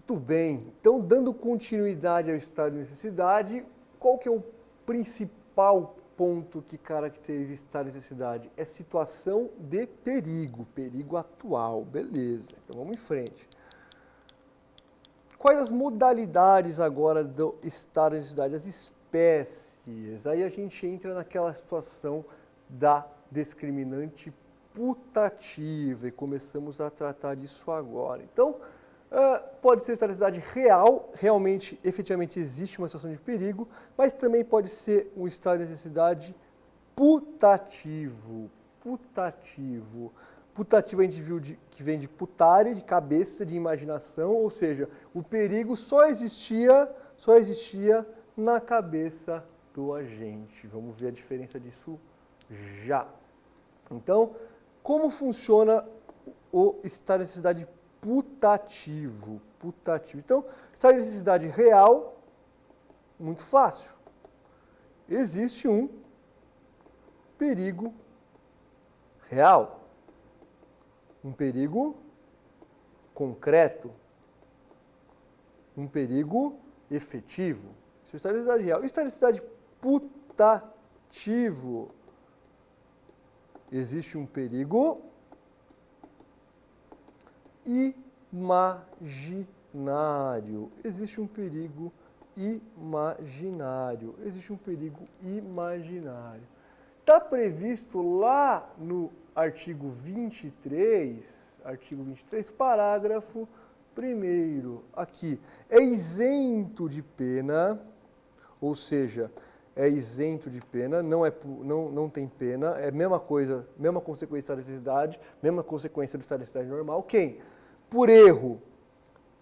Muito bem, então dando continuidade ao estado de necessidade, qual que é o principal ponto que caracteriza estado de necessidade? É situação de perigo, perigo atual, beleza, então vamos em frente. Quais as modalidades agora do estado de necessidade? As espécies, aí a gente entra naquela situação da discriminante putativa e começamos a tratar disso agora. Então, pode ser estado de necessidade real, realmente, efetivamente existe uma situação de perigo, mas também pode ser um estado de necessidade putativo. Putativo. Putativo a gente viu que vem de putare, de cabeça, de imaginação, ou seja, o perigo só existia na cabeça do agente. Vamos ver a diferença disso já. Então, como funciona o estado de necessidade putativo? Putativo. Então, estado de necessidade real, muito fácil. Existe um perigo real. Um perigo concreto. Um perigo efetivo. Isso é estado de necessidade real. Estado de necessidade putativo. Existe um perigo imaginário. Existe um perigo imaginário. Existe um perigo imaginário. Está previsto lá no artigo 23, parágrafo 1º, aqui. É isento de pena, ou seja, é isento de pena, não tem pena, é a mesma coisa, mesma consequência da necessidade, mesma consequência do estado de necessidade normal. Quem? Por erro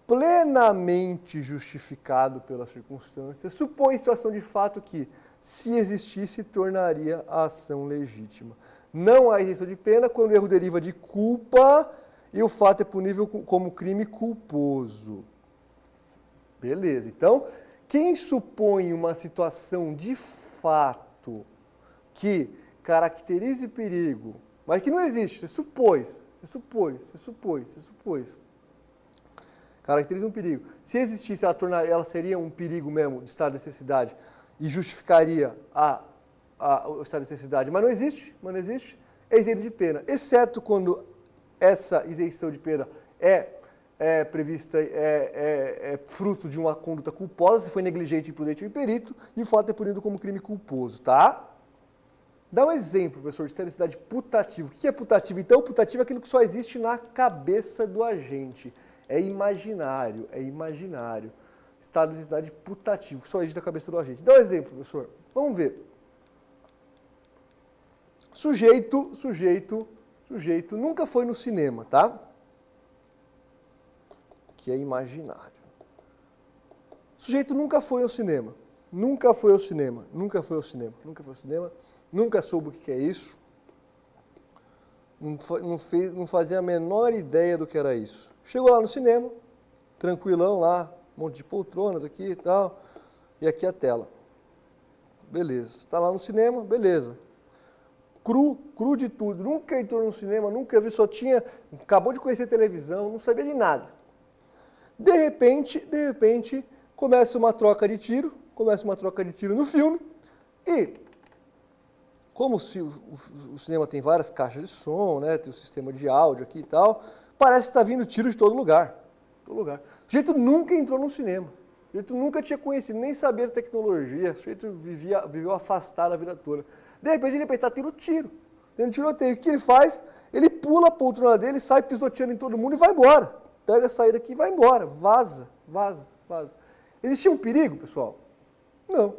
plenamente justificado pelas circunstâncias, supõe situação de fato que, se existisse, tornaria a ação legítima. Não há isenção de pena quando o erro deriva de culpa e o fato é punível como crime culposo. Beleza, então, quem supõe uma situação de fato que caracterize perigo, mas que não existe, você supôs. Caracteriza um perigo. Se existisse, ela seria um perigo mesmo de estado de necessidade e justificaria o estado de necessidade, mas não existe, é isento de pena, exceto quando essa isenção de pena é prevista, é fruto de uma conduta culposa, se foi negligente, imprudente ou imperito, e o fato é punido como crime culposo, tá? Dá um exemplo, professor, de estado de necessidade putativo. O que é putativo? Então, putativo é aquilo que só existe na cabeça do agente. É imaginário. Estado de necessidade putativo, que só existe na cabeça do agente. Dá um exemplo, professor. Vamos ver. Sujeito nunca foi no cinema, tá? Que é imaginário. Sujeito nunca foi ao cinema. Nunca soube o que é isso. Não fazia a menor ideia do que era isso. Chegou lá no cinema, tranquilão lá, um monte de poltronas aqui e tal, e aqui a tela. Beleza, está lá no cinema, beleza. Cru de tudo, nunca entrou no cinema, nunca viu, acabou de conhecer televisão, não sabia de nada. De repente, começa uma troca de tiro no filme, e como o cinema tem várias caixas de som, né, tem o sistema de áudio aqui e tal, parece que está vindo tiro de todo lugar. O sujeito nunca entrou no cinema. O sujeito nunca tinha conhecido, nem sabia da tecnologia. O sujeito viveu afastado a vida toda. De repente ele está tendo tiro. Tendo tiroteio. O que ele faz? Ele pula a poltrona dele, sai pisoteando em todo mundo e vai embora. Pega a saída aqui e vai embora. Vaza. Existia um perigo, pessoal? Não.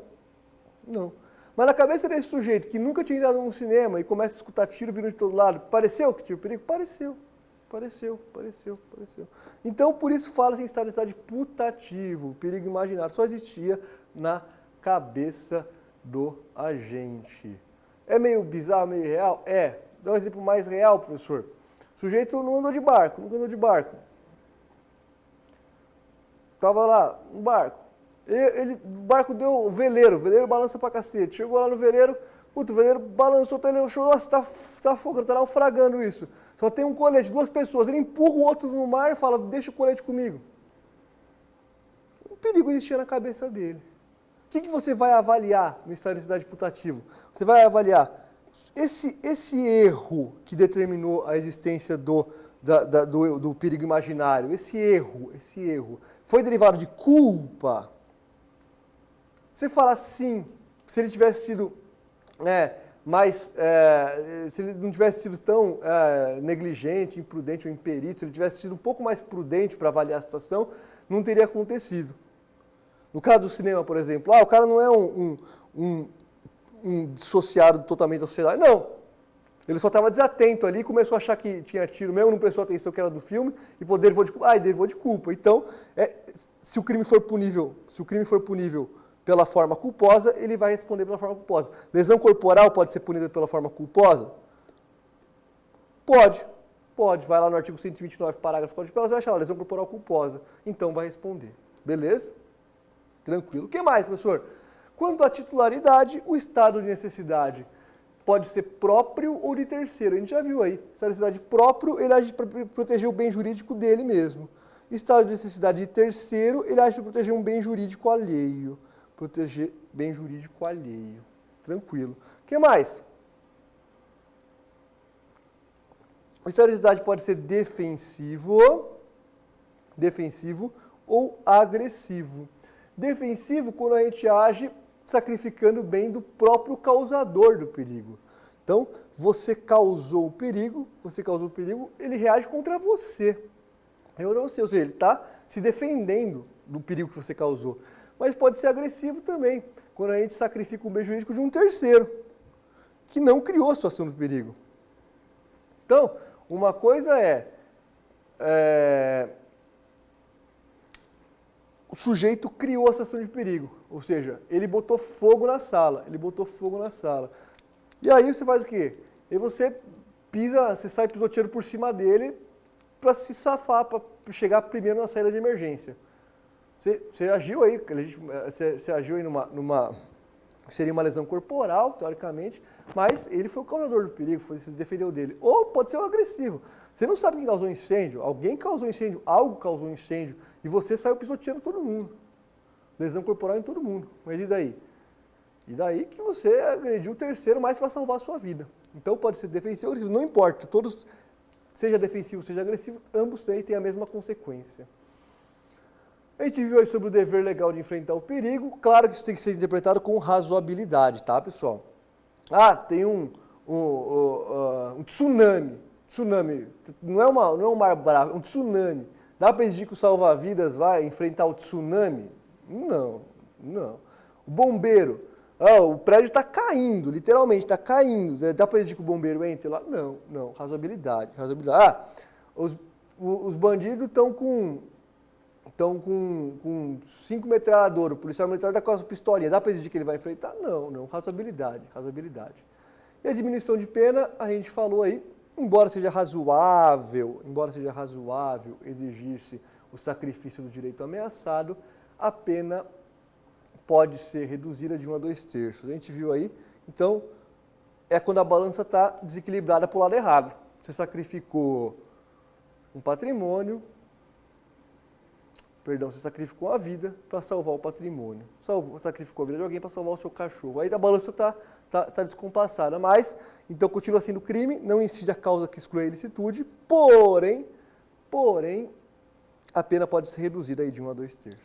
Mas na cabeça desse sujeito que nunca tinha entrado no cinema e começa a escutar tiro vindo de todo lado, pareceu que tinha perigo? Pareceu. Então, por isso fala-se em estado de necessidade putativo, perigo imaginário. Só existia na cabeça do agente. É meio bizarro, meio real? É. Dá um exemplo mais real, professor. O sujeito nunca andou de barco. Estava lá, no barco. O barco deu o veleiro balança pra cacete. Chegou lá no veleiro, o veleiro balançou, ele achou, nossa, tá afogando, tá naufragando isso. Só tem um colete, 2 pessoas. Ele empurra o outro no mar e fala, deixa o colete comigo. O perigo existia na cabeça dele. O que você vai avaliar no estado de necessidade putativo? Você vai avaliar esse erro que determinou a existência do perigo imaginário, esse erro, foi derivado de culpa? Você fala sim, se ele tivesse sido se ele não tivesse sido tão negligente, imprudente ou imperito, se ele tivesse sido um pouco mais prudente para avaliar a situação, não teria acontecido. No caso do cinema, por exemplo, o cara não é um dissociado totalmente da sociedade. Não. Ele só estava desatento ali, começou a achar que tinha tiro mesmo, não prestou atenção que era do filme, e pô, derivou de culpa. Derivou de culpa. Então, se o crime for punível pela forma culposa, ele vai responder pela forma culposa. Lesão corporal pode ser punida pela forma culposa? Pode. Vai lá no artigo 129, parágrafo Código Penal, você vai achar lá, lesão corporal culposa. Então vai responder. Beleza? Tranquilo. O que mais, professor? Quanto à titularidade, o estado de necessidade pode ser próprio ou de terceiro. A gente já viu aí. O estado de necessidade próprio, ele age para proteger o bem jurídico dele mesmo. Estado de necessidade de terceiro, ele age para proteger um bem jurídico alheio. Proteger bem jurídico alheio. Tranquilo. O que mais? O estado de necessidade pode ser defensivo ou agressivo. Defensivo quando a gente age sacrificando o bem do próprio causador do perigo. Então, você causou o perigo, ele reage contra você. Ou seja, ele está se defendendo do perigo que você causou. Mas pode ser agressivo também, quando a gente sacrifica o bem jurídico de um terceiro, que não criou a situação do perigo. Então, uma coisa o sujeito criou a situação de perigo, ou seja, ele botou fogo na sala, E aí você faz o quê? E você sai pisoteando por cima dele para se safar, para chegar primeiro na saída de emergência. Você agiu aí, você agiu aí numa seria uma lesão corporal, teoricamente, mas ele foi o causador do perigo, se defendeu dele. Ou pode ser o agressivo. Você não sabe quem causou incêndio, alguém causou incêndio, algo causou incêndio, e você saiu pisoteando todo mundo. Lesão corporal em todo mundo. Mas e daí? E daí que você agrediu o terceiro mais para salvar a sua vida. Então pode ser defensivo ou agressivo, não importa. Todos, seja defensivo, seja agressivo, ambos têm a mesma consequência. A gente viu aí sobre o dever legal de enfrentar o perigo. Claro que isso tem que ser interpretado com razoabilidade, tá, pessoal? Tem um tsunami. Tsunami. Não é um mar bravo, é um tsunami. Dá para exigir que o salva-vidas vai enfrentar o tsunami? Não. O bombeiro. O prédio está caindo, literalmente, está caindo. Dá para exigir que o bombeiro entre lá? Não. Razoabilidade. Os bandidos estão com 5 metralhadoras, o policial militar está com a pistolinha, dá para exigir que ele vai enfrentar? Não, razoabilidade. E a diminuição de pena, a gente falou aí, embora seja razoável exigir-se o sacrifício do direito ameaçado, a pena pode ser reduzida de 1 a 2/3. A gente viu aí, então, é quando a balança está desequilibrada para o lado errado. Você sacrificou um patrimônio, você sacrificou a vida para salvar o patrimônio. Sacrificou a vida de alguém para salvar o seu cachorro. Aí a balança está descompassada. Mas, então, continua sendo crime, não incide a causa que exclui a ilicitude, porém, a pena pode ser reduzida aí de 1 a 2/3.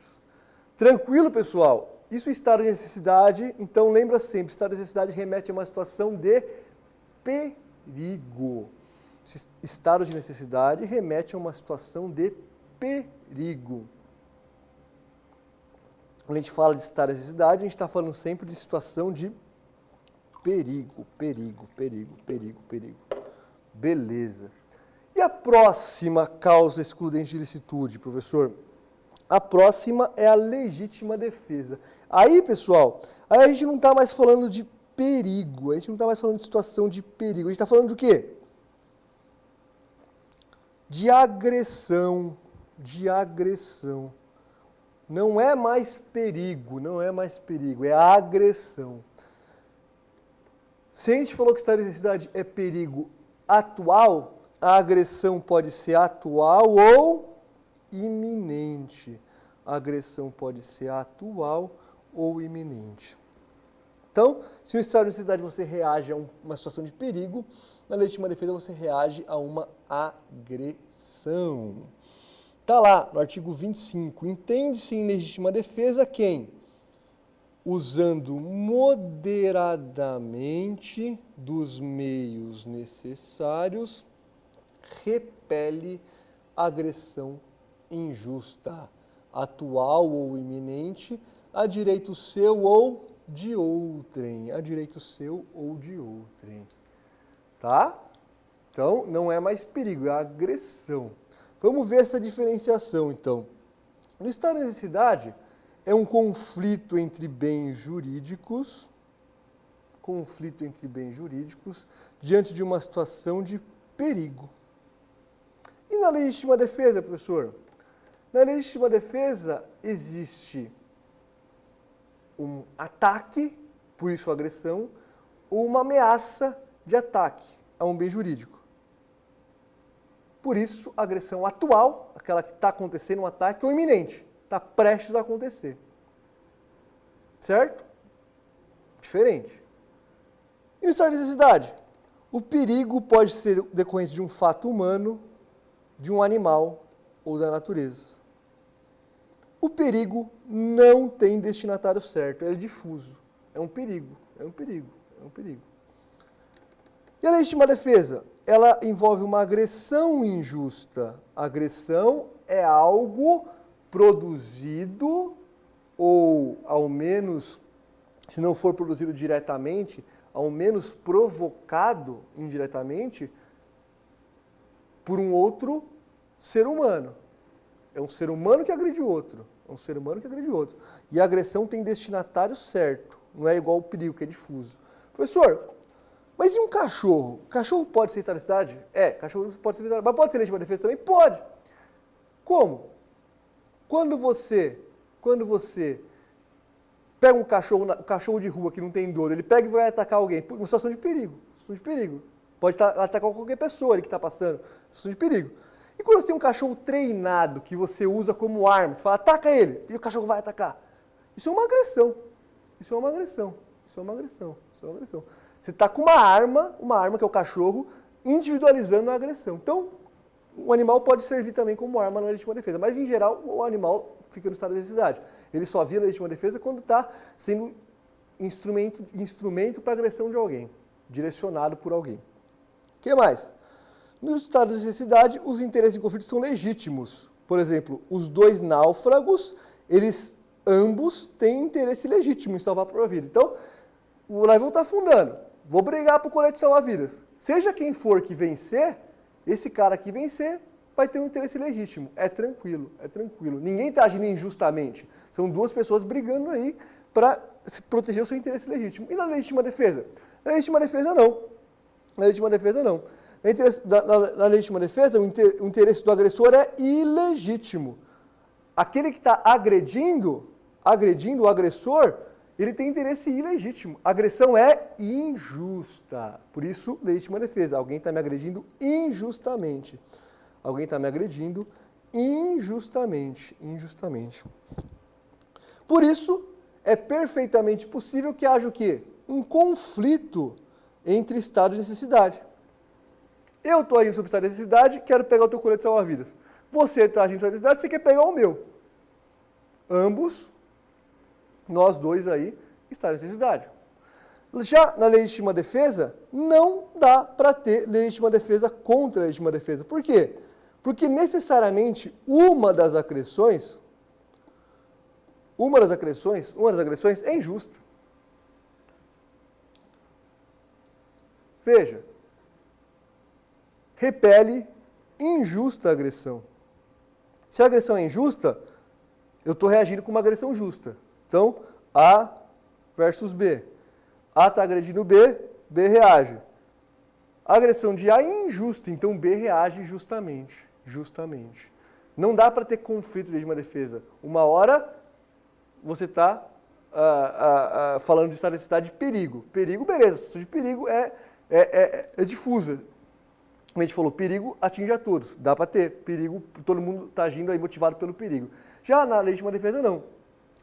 Tranquilo, pessoal? Isso é estado de necessidade, então lembra sempre, estado de necessidade remete a uma situação de perigo. Estado de necessidade remete a uma situação de perigo. Quando a gente fala de estado de necessidade, a gente está falando sempre de situação de perigo. Beleza. E a próxima causa excludente de ilicitude, professor? A próxima é a legítima defesa. Aí, pessoal, a gente não está mais falando de perigo, a gente não está mais falando de situação de perigo, a gente está falando do quê? De agressão. Não é mais perigo, é agressão. Se a gente falou que estado de necessidade é perigo atual, a agressão pode ser atual ou iminente. a agressão pode ser atual ou iminente. Então, se no estado de necessidade você reage a uma situação de perigo, na legítima defesa você reage a uma agressão. Está lá no artigo 25. Entende-se em legítima defesa quem, usando moderadamente dos meios necessários, repele agressão injusta, atual ou iminente, a direito seu ou de outrem. A direito seu ou de outrem. Tá? Então, não é mais perigo, é agressão. Vamos ver essa diferenciação, então. No estado de necessidade, é um conflito entre bens jurídicos, diante de uma situação de perigo. E na legítima defesa, professor? Na legítima defesa existe um ataque, por isso agressão, ou uma ameaça de ataque a um bem jurídico. Por isso, agressão atual, aquela que está acontecendo, um ataque, ou iminente, está prestes a acontecer. Certo? Diferente. E no estado de necessidade? O perigo pode ser decorrente de um fato humano, de um animal ou da natureza. O perigo não tem destinatário certo, é difuso. É um perigo, é um perigo, é um perigo. E a legítima defesa? Ela envolve uma agressão injusta. A agressão é algo produzido, ou ao menos, se não for produzido diretamente, ao menos provocado indiretamente por um outro ser humano. É um ser humano que agride outro. É um ser humano que agride outro. E a agressão tem destinatário certo. Não é igual ao perigo, que é difuso. Professor, mas e um cachorro? Cachorro pode ser estado de necessidade? É, cachorro pode ser estado de necessidade. Mas pode ser legítima defesa também? Pode. Como? Quando você pega um cachorro de rua que não tem dono, ele pega e vai atacar alguém, uma situação de perigo. Situação de perigo. Pode atacar qualquer pessoa ali que está passando. Situação de perigo. E quando você tem um cachorro treinado que você usa como arma, você fala, ataca ele, e o cachorro vai atacar. Isso é uma agressão. Isso é uma agressão. Isso é uma agressão. Isso é uma agressão. Você está com uma arma que é o cachorro, individualizando a agressão. Então, o animal pode servir também como arma na legítima defesa. Mas, em geral, o animal fica no estado de necessidade. Ele só vira a legítima defesa quando está sendo instrumento para agressão de alguém, direcionado por alguém. O que mais? No estado de necessidade, os interesses em conflito são legítimos. Por exemplo, os dois náufragos, eles ambos têm interesse legítimo em salvar a própria vida. Então, o navio está afundando. Vou brigar para o colete salvar-vidas. Seja quem for que vencer, esse cara que vencer vai ter um interesse legítimo. É tranquilo, é tranquilo. Ninguém está agindo injustamente. São duas pessoas brigando aí para proteger o seu interesse legítimo. E na legítima defesa? Na legítima defesa, não. Na legítima defesa, não. Na legítima defesa, o interesse do agressor é ilegítimo. Aquele que está agredindo o agressor, ele tem interesse ilegítimo. A agressão é injusta. Por isso, legítima defesa. Alguém está me agredindo injustamente. Alguém está me agredindo injustamente. Por isso, é perfeitamente possível que haja o quê? Um conflito entre estado de necessidade. Eu estou agindo sob estado de necessidade, quero pegar o teu colete salva-vidas. Você está agindo sob necessidade, você quer pegar o meu. Ambos, nós dois aí, estado de necessidade. Já na legítima defesa, não dá para ter legítima defesa contra a legítima defesa. Por quê? Porque necessariamente uma das agressões é injusta. Veja, repele injusta agressão. Se a agressão é injusta, eu estou reagindo com uma agressão justa. Então, A versus B. A está agredindo B, B reage. A agressão de A é injusta, então B reage justamente. Não dá para ter conflito de legítima defesa. Uma hora você está falando de estado de necessidade de perigo. Perigo, beleza. A situação de perigo é difusa. como a gente falou, perigo atinge a todos. Dá para ter perigo, todo mundo está agindo aí motivado pelo perigo. Já na legítima defesa, não.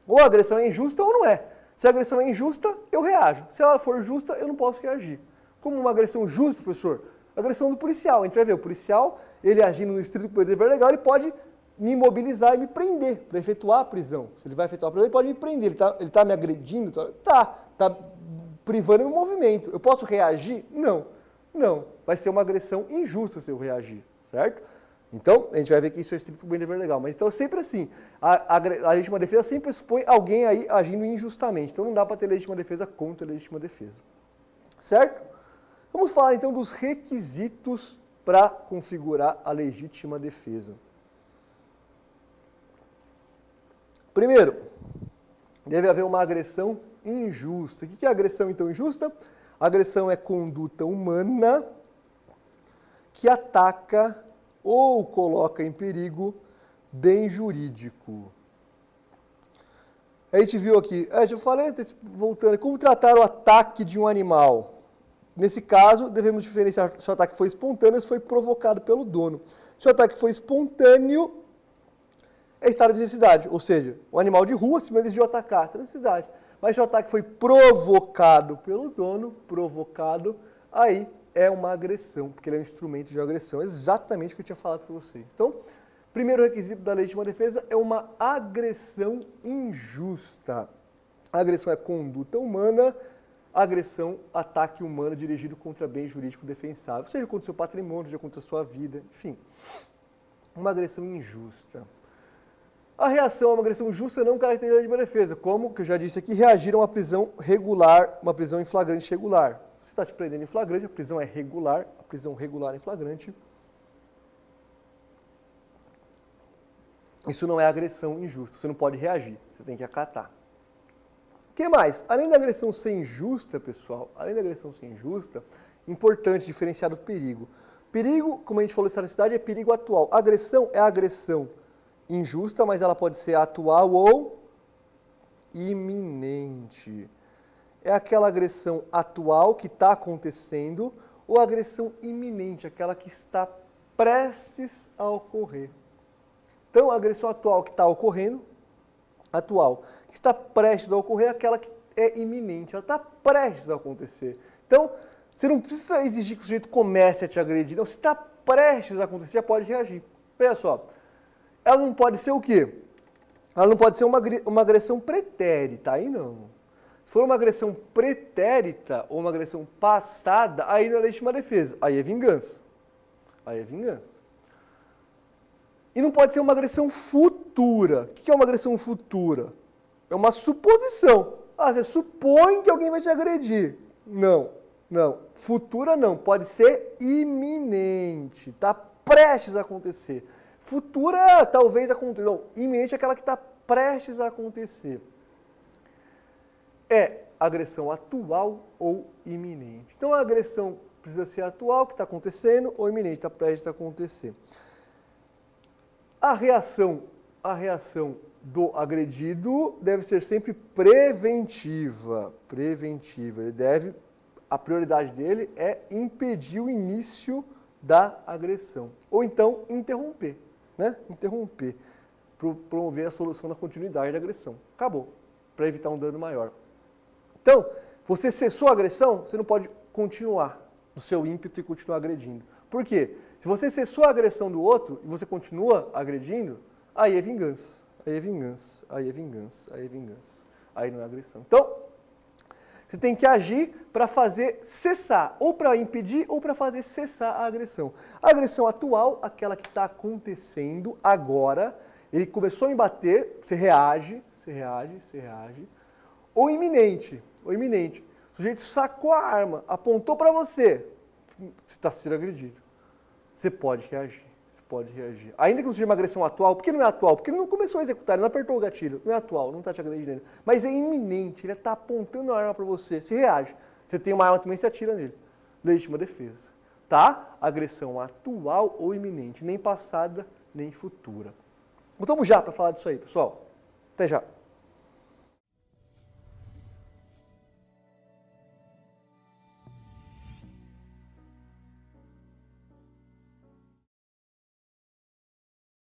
Ou a agressão é injusta ou não é. Se a agressão é injusta, eu reajo. Se ela for justa, eu não posso reagir. Como uma agressão justa, professor? Agressão do policial. A gente vai ver, o policial, ele agindo no estrito com o dever legal, ele pode me imobilizar e me prender para efetuar a prisão. Se ele vai efetuar a prisão, ele pode me prender. Ele tá me agredindo? Tá privando meu movimento. Eu posso reagir? Não. Vai ser uma agressão injusta se eu reagir, certo? Então, a gente vai ver que isso é estrito com o dever legal. Mas então, sempre assim, a legítima defesa sempre supõe alguém aí agindo injustamente. Então, não dá para ter legítima defesa contra a legítima defesa. Certo? Vamos falar então dos requisitos para configurar a legítima defesa. Primeiro, deve haver uma agressão injusta. O que é agressão então injusta? Agressão é conduta humana que ataca ou coloca em perigo bem jurídico. A gente viu aqui, já falei, voltando, como tratar o ataque de um animal. Nesse caso, devemos diferenciar se o ataque foi espontâneo ou se foi provocado pelo dono. Se o ataque foi espontâneo, é estado de necessidade, ou seja, o animal de rua simplesmente decidiu atacar, está necessidade. Mas se o ataque foi provocado pelo dono, aí é uma agressão, porque ele é um instrumento de agressão, exatamente o que eu tinha falado para vocês. Então, primeiro requisito da legítima defesa é uma agressão injusta. A agressão é conduta humana, agressão, ataque humano dirigido contra bem jurídico defensável, seja contra o seu patrimônio, seja contra a sua vida, enfim. Uma agressão injusta. A reação a uma agressão justa não caracteriza a legítima defesa, como, que eu já disse aqui, reagir a uma prisão regular, uma prisão em flagrante regular. Se está te prendendo em flagrante, a prisão é regular, a prisão regular em flagrante. Isso não é agressão injusta, você não pode reagir, você tem que acatar. O que mais? Além da agressão ser injusta, pessoal, importante diferenciar do perigo. Perigo, como a gente falou, historicidade, é perigo atual. Agressão é agressão injusta, mas ela pode ser atual ou iminente. É aquela agressão atual que está acontecendo ou agressão iminente, aquela que está prestes a ocorrer. Então, a agressão atual que está ocorrendo, que está prestes a ocorrer, é aquela que é iminente, ela está prestes a acontecer. Então, você não precisa exigir que o sujeito comece a te agredir, não, se está prestes a acontecer, já pode reagir. Veja só, ela não pode ser o quê? Ela não pode ser uma agressão pretérita, aí não. Se for uma agressão pretérita ou uma agressão passada, aí não é legítima defesa, aí é vingança. E não pode ser uma agressão futura. O que é uma agressão futura? É uma suposição. Você supõe que alguém vai te agredir. Não. Futura não, pode ser iminente, está prestes a acontecer. Futura talvez aconteça, não, iminente é aquela que está prestes a acontecer. É agressão atual ou iminente. Então a agressão precisa ser atual, que está acontecendo, ou iminente, está prestes a acontecer. A reação do agredido deve ser sempre preventiva. A prioridade dele é impedir o início da agressão. Ou então interromper, promover a solução da continuidade da agressão. Acabou, para evitar um dano maior. Então, você cessou a agressão, você não pode continuar no seu ímpeto e continuar agredindo. Por quê? Se você cessou a agressão do outro e você continua agredindo, aí é vingança. Aí não é agressão. Então, você tem que agir para fazer cessar, ou para impedir, ou para fazer cessar a agressão. A agressão atual, aquela que está acontecendo agora, ele começou a me bater, você reage. Ou iminente. O sujeito sacou a arma, apontou para você está sendo agredido. Você pode reagir. Ainda que não seja uma agressão atual, por que não é atual? Porque ele não começou a executar, ele não apertou o gatilho. Não é atual, não está te agredindo. Mas é iminente, ele está apontando a arma para você. Você reage. Você tem uma arma também, você atira nele. Legítima defesa. Tá? Agressão atual ou iminente, nem passada, nem futura. Voltamos já para falar disso aí, pessoal. Até já.